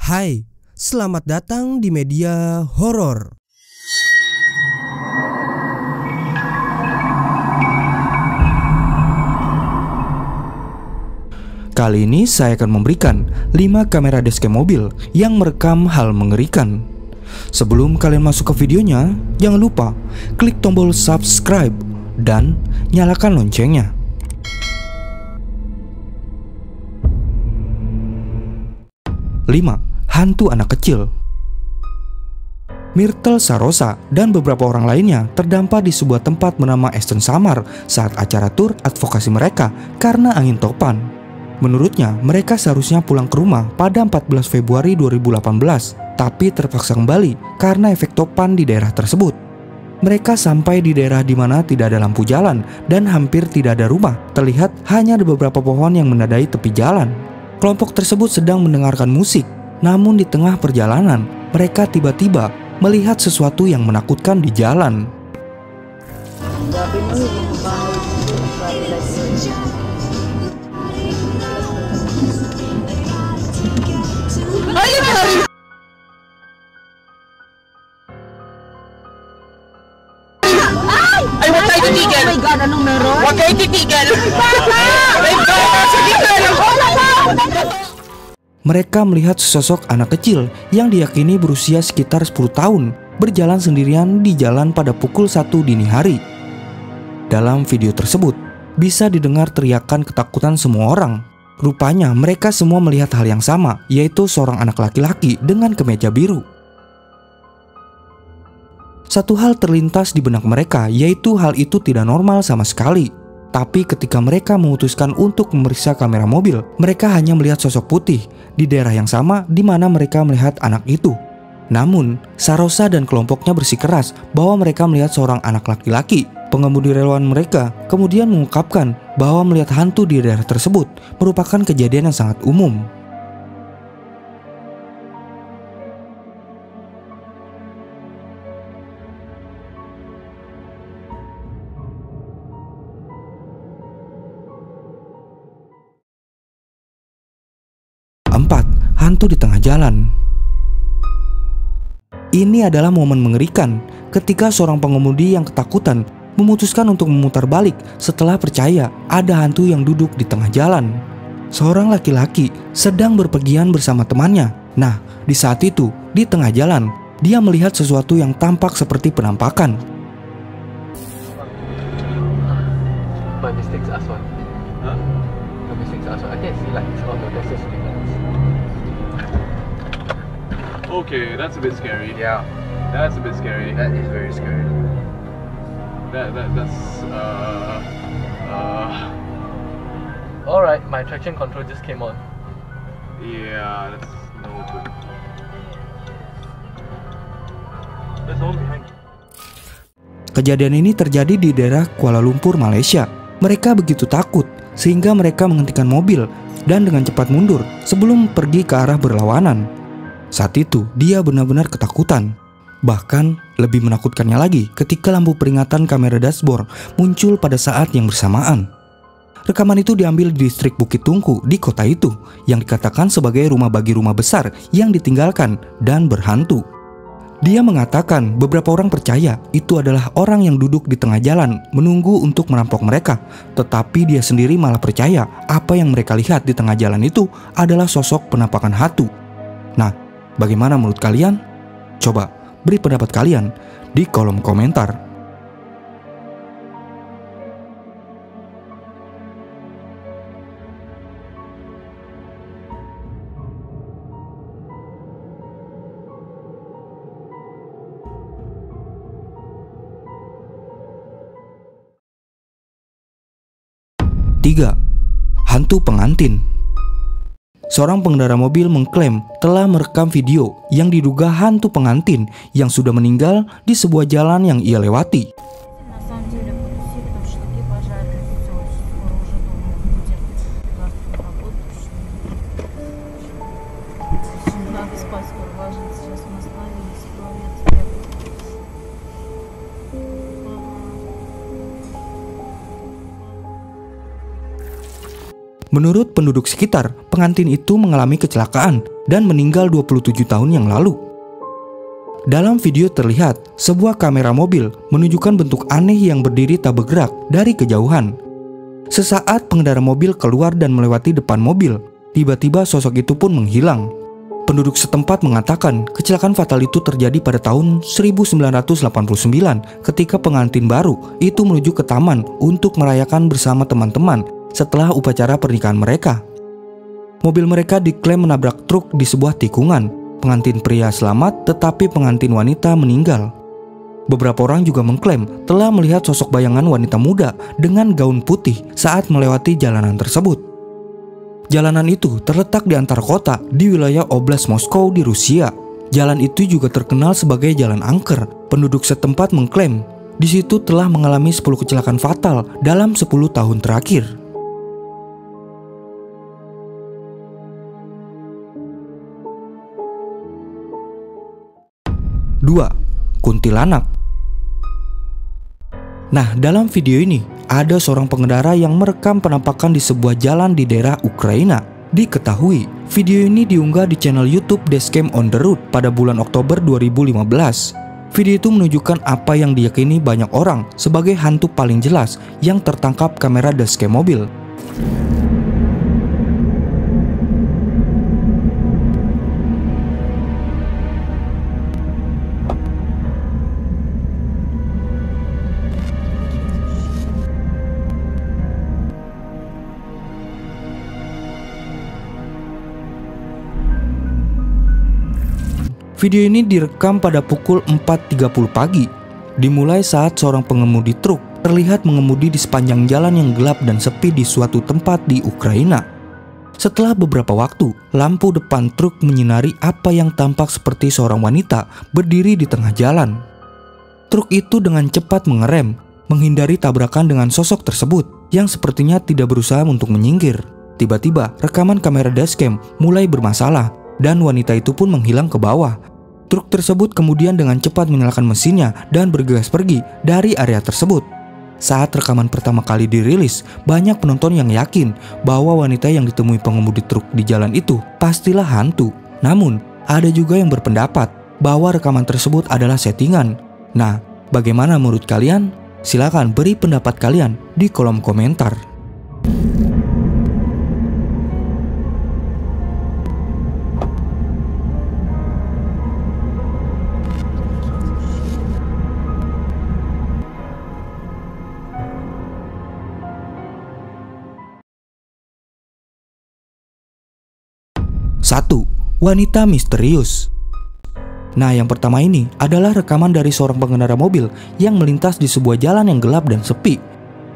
Hai, selamat datang di media horor. Kali ini saya akan memberikan 5 kamera dashcam mobil yang merekam hal mengerikan. Sebelum kalian masuk ke videonya, jangan lupa klik tombol subscribe dan nyalakan loncengnya. 5. Hantu anak kecil. Myrtle Sarosa dan beberapa orang lainnya terdampar di sebuah tempat bernama Aston Samar saat acara tur advokasi mereka karena angin topan. Menurutnya, mereka seharusnya pulang ke rumah pada 14 Februari 2018, tapi terpaksa kembali karena efek topan di daerah tersebut. Mereka sampai di daerah di mana tidak ada lampu jalan dan hampir tidak ada rumah. Terlihat hanya ada beberapa pohon yang menandai tepi jalan. Kelompok tersebut sedang mendengarkan musik, namun di tengah perjalanan, mereka tiba-tiba melihat sesuatu yang menakutkan di jalan. Ay, huwag tayo titigil! Oh my God, anong meron? Huwag kayo titigil! Mereka melihat sesosok anak kecil yang diyakini berusia sekitar 10 tahun berjalan sendirian di jalan pada pukul 1 dini hari. Dalam video tersebut, bisa didengar teriakan ketakutan semua orang. Rupanya mereka semua melihat hal yang sama, yaitu seorang anak laki-laki dengan kemeja biru. Satu hal terlintas di benak mereka, yaitu hal itu tidak normal sama sekali. Tapi ketika mereka memutuskan untuk memeriksa kamera mobil, mereka hanya melihat sosok putih di daerah yang sama di mana mereka melihat anak itu. Namun, Sarosa dan kelompoknya bersikeras bahwa mereka melihat seorang anak laki-laki. Pengemudi relawan mereka kemudian mengungkapkan bahwa melihat hantu di daerah tersebut merupakan kejadian yang sangat umum. Hantu di tengah jalan. Ini adalah momen mengerikan ketika seorang pengemudi yang ketakutan memutuskan untuk memutar balik setelah percaya ada hantu yang duduk di tengah jalan. Seorang laki-laki sedang berpergian bersama temannya. Nah, di saat itu, di tengah jalan, dia melihat sesuatu yang tampak seperti penampakan. My mistakes as well. Huh? My mistakes as well. I can see like it's not the best thing. Okay, that's a bit scary. Yeah, That's a bit scary. that is very scary. That's Alright, my traction control just came on. yeah, that's no good. There's no one behind. Kejadian ini terjadi di daerah Kuala Lumpur, Malaysia. Mereka begitu takut sehingga mereka menghentikan mobil dan dengan cepat mundur sebelum pergi ke arah berlawanan. Saat itu dia benar-benar ketakutan. Bahkan lebih menakutkannya lagi ketika lampu peringatan kamera dashboard muncul pada saat yang bersamaan. Rekaman itu diambil di distrik Bukit Tungku di kota itu yang dikatakan sebagai rumah bagi rumah besar yang ditinggalkan dan berhantu. Dia mengatakan beberapa orang percaya itu adalah orang yang duduk di tengah jalan menunggu untuk merampok mereka. Tetapi dia sendiri malah percaya apa yang mereka lihat di tengah jalan itu adalah sosok penampakan hantu. Nah, bagaimana menurut kalian? Coba beri pendapat kalian di kolom komentar. Tiga, hantu pengantin. Seorang pengendara mobil mengklaim telah merekam video yang diduga hantu pengantin yang sudah meninggal di sebuah jalan yang ia lewati. Menurut penduduk sekitar, pengantin itu mengalami kecelakaan dan meninggal 27 tahun yang lalu. Dalam video terlihat sebuah kamera mobil menunjukkan bentuk aneh yang berdiri tak bergerak dari kejauhan. Sesaat pengendara mobil keluar dan melewati depan mobil, tiba-tiba sosok itu pun menghilang. Penduduk setempat mengatakan kecelakaan fatal itu terjadi pada tahun 1989 ketika pengantin baru itu menuju ke taman untuk merayakan bersama teman-teman setelah upacara pernikahan mereka. Mobil mereka diklaim menabrak truk di sebuah tikungan. Pengantin pria selamat, tetapi pengantin wanita meninggal. Beberapa orang juga mengklaim telah melihat sosok bayangan wanita muda dengan gaun putih saat melewati jalanan tersebut. Jalanan itu terletak di antar kota di wilayah Oblast Moskow di Rusia. Jalan itu juga terkenal sebagai jalan angker. Penduduk setempat mengklaim di situ telah mengalami 10 kecelakaan fatal dalam 10 tahun terakhir. 2. Kuntilanak. Nah, dalam video ini ada seorang pengendara yang merekam penampakan di sebuah jalan di daerah Ukraina. Diketahui, video ini diunggah di channel YouTube Dashcam on the Road pada bulan Oktober 2015. Video itu menunjukkan apa yang diyakini banyak orang sebagai hantu paling jelas yang tertangkap kamera dashcam mobil. Video ini direkam pada pukul 4.30 pagi. Dimulai saat seorang pengemudi truk terlihat mengemudi di sepanjang jalan yang gelap dan sepi di suatu tempat di Ukraina. Setelah beberapa waktu, lampu depan truk menyinari apa yang tampak seperti seorang wanita berdiri di tengah jalan. Truk itu dengan cepat mengerem, menghindari tabrakan dengan sosok tersebut yang sepertinya tidak berusaha untuk menyingkir. Tiba-tiba, rekaman kamera dashcam mulai bermasalah dan wanita itu pun menghilang ke bawah. Truk tersebut kemudian dengan cepat menyalakan mesinnya dan bergegas pergi dari area tersebut. Saat rekaman pertama kali dirilis, banyak penonton yang yakin bahwa wanita yang ditemui pengemudi truk di jalan itu pastilah hantu. Namun, ada juga yang berpendapat bahwa rekaman tersebut adalah settingan. Nah, bagaimana menurut kalian? Silakan beri pendapat kalian di kolom komentar. 1. Wanita misterius. Nah, yang pertama ini adalah rekaman dari seorang pengendara mobil yang melintas di sebuah jalan yang gelap dan sepi.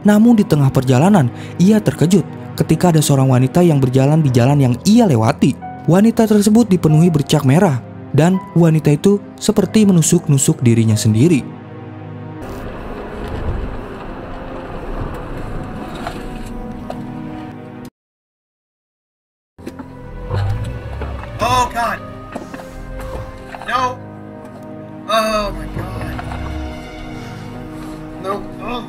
Namun di tengah perjalanan, ia terkejut ketika ada seorang wanita yang berjalan di jalan yang ia lewati. Wanita tersebut dipenuhi bercak merah dan wanita itu seperti menusuk-nusuk dirinya sendiri. Oh God! No! Oh my God! No! Oh.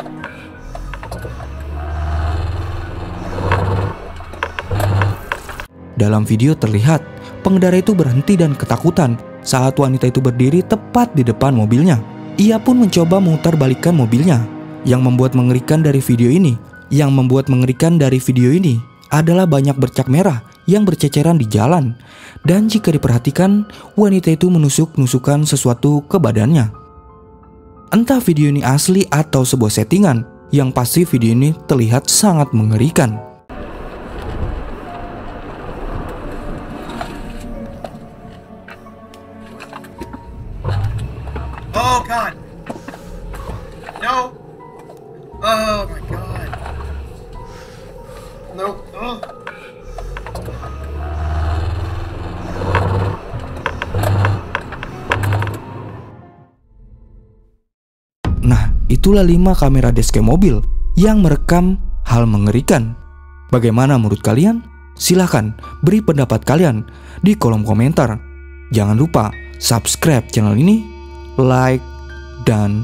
Dalam video terlihat pengendara itu berhenti dan ketakutan saat wanita itu berdiri tepat di depan mobilnya. Ia pun mencoba memutarbalikkan mobilnya. Yang membuat mengerikan dari video ini adalah banyak bercak merah yang berceceran di jalan. Dan jika diperhatikan, wanita itu menusuk-nusukan sesuatu ke badannya. Entah video ini asli atau sebuah settingan, yang pasti video ini terlihat sangat mengerikan. Oh God! No! Oh my God! No! Oh. Nah, itulah 5 kamera dashcam mobil yang merekam hal mengerikan. Bagaimana menurut kalian? Silahkan beri pendapat kalian di kolom komentar. Jangan lupa subscribe channel ini, like, dan